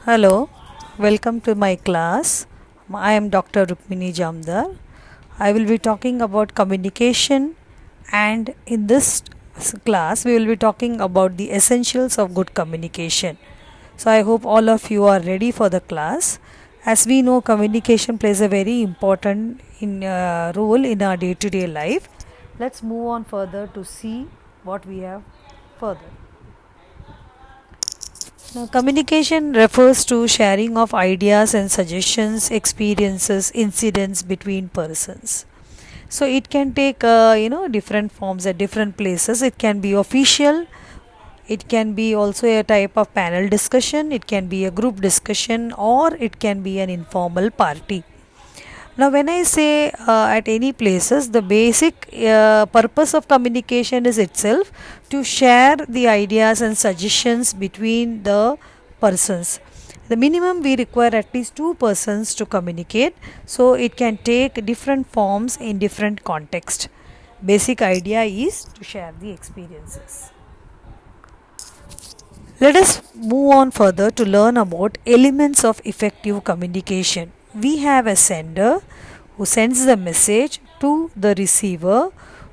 Hello, welcome to my class. I am Dr. Rukmini Jamdar. I will be talking about communication, and in this class, we will be talking about the essentials of good communication. So, I hope all of you are ready for the class. As we know, communication plays a very important role in our day to day life. Let's move on further to see what we have further. Now, communication refers to sharing of ideas and suggestions, experiences, incidents between persons. So it can take different forms at different places. It can be official. It can be also a type of panel discussion. It can be a group discussion, or it can be an informal party. Now, when I say at any places, the basic purpose of communication is itself to share the ideas and suggestions between the persons. The minimum we require at least two persons to communicate, so it can take different forms in different context. Basic idea is to share the experiences. Let us move on further to learn about elements of effective communication. We have a sender who sends the message to the receiver,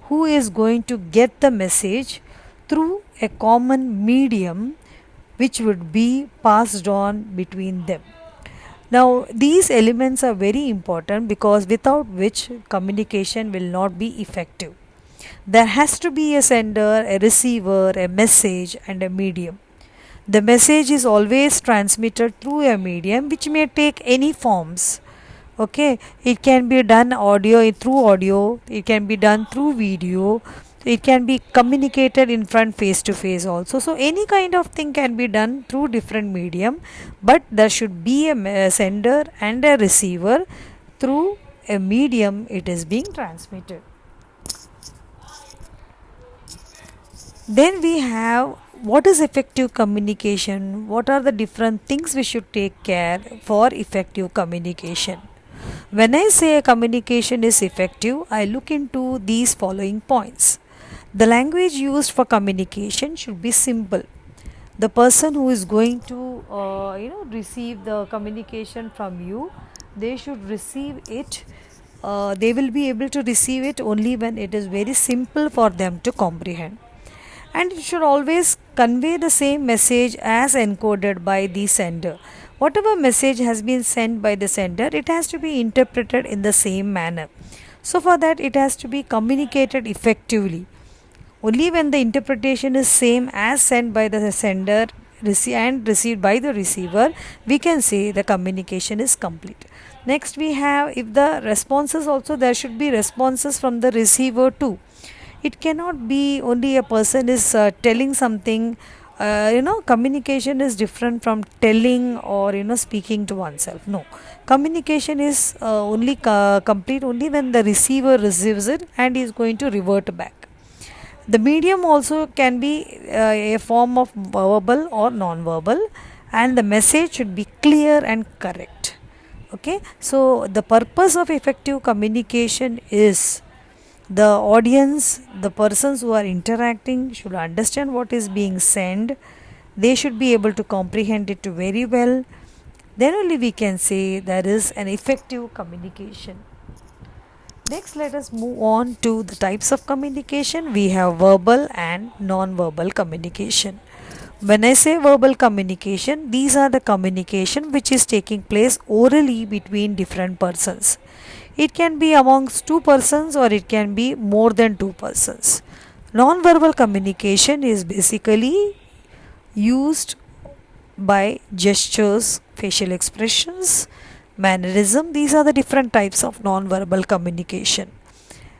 who is going to get the message through a common medium which would be passed on between them. Now, these elements are very important because without which communication will not be effective. There has to be a sender, a receiver, a message, and a medium. The message is always transmitted through a medium which may take any forms. Okay, it can be done audio, it can be done through video, it can be communicated in front face to face also. So any kind of thing can be done through different medium, but there should be a sender and a receiver through a medium it is being transmitted. Then we have what is effective communication, what are the different things we should take care for effective communication. When I say communication is effective, I look into these following points. The language used for communication should be simple. The person who is going to receive the communication from you, they should receive it. They will be able to receive it only when it is very simple for them to comprehend, and it should always convey the same message as encoded by the sender. Whatever message has been sent by the sender, it has to be interpreted in the same manner. So, for that, it has to be communicated effectively. Only when the interpretation is same as sent by the sender and received by the receiver, we can say the communication is complete. Next, we have if the responses also, there should be responses from the receiver too. It cannot be only a person is telling something. Communication is different from telling or speaking to oneself. No, communication is only complete only when the receiver receives it and is going to revert back. The medium also can be a form of verbal or non-verbal, and the message should be clear and correct. Okay, so the purpose of effective communication is the audience, the persons who are interacting should understand what is being said. They should be able to comprehend it very well. Then only we can say there is an effective communication. Next, let us move on to the types of communication. We have verbal and non-verbal communication. When I say verbal communication, these are the communication which is taking place orally between different persons. It can be amongst two persons or it can be more than two persons. Non-verbal communication is basically used by gestures, facial expressions, mannerism. These are the different types of non-verbal communication.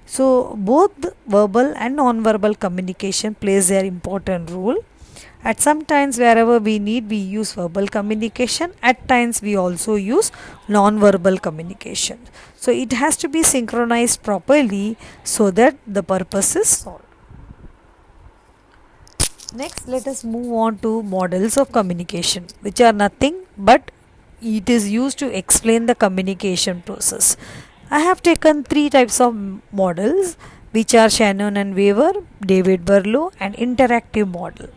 So both verbal and non-verbal communication plays their important role. At some times wherever we need, we use verbal communication. At times we also use non-verbal communication. So it has to be synchronized properly so that the purpose is solved. Next, let us move on to models of communication, which are nothing but it is used to explain the communication process. I have taken three types of models, which are Shannon and Weaver, David Berlow, and interactive model.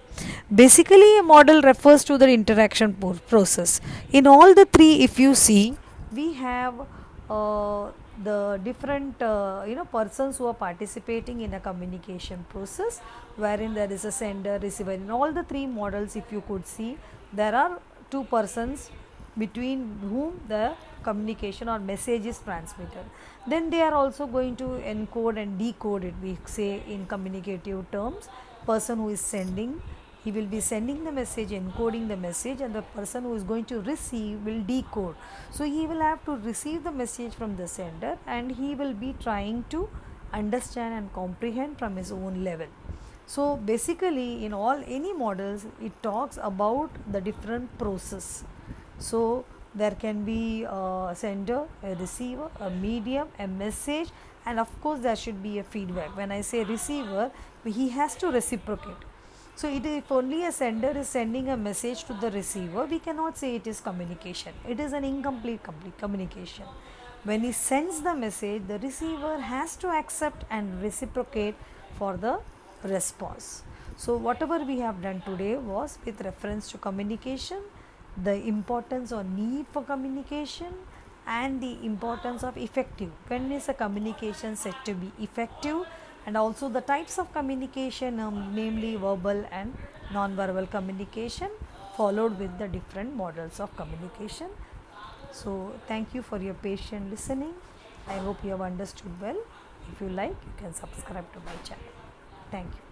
Basically, a model refers to the interaction process. In all the three, if you see, we have the different persons who are participating in a communication process, wherein there is a sender, receiver. In all the three models, if you could see, there are two persons between whom the communication or message is transmitted. Then they are also going to encode and decode it, we say in communicative terms. Person who is sending, he will be sending the message, encoding the message, and the person who is going to receive will decode. So he will have to receive the message from the sender, and he will be trying to understand and comprehend from his own level. So basically, in all any models, it talks about the different process. So there can be a sender, a receiver, a medium, a message, and of course there should be a feedback. When I say receiver, he has to reciprocate. So if only a sender is sending a message to the receiver, we cannot say it is communication. It is an incomplete communication. When he sends the message, the receiver has to accept and reciprocate for the response. So whatever we have done today was with reference to communication, the importance or need for communication, and the importance of effective. When is a communication said to be effective, and also the types of communication, namely verbal and non-verbal communication, followed with the different models of communication. So thank you for your patient listening. I hope you have understood well. If you like, you can subscribe to my channel. Thank you.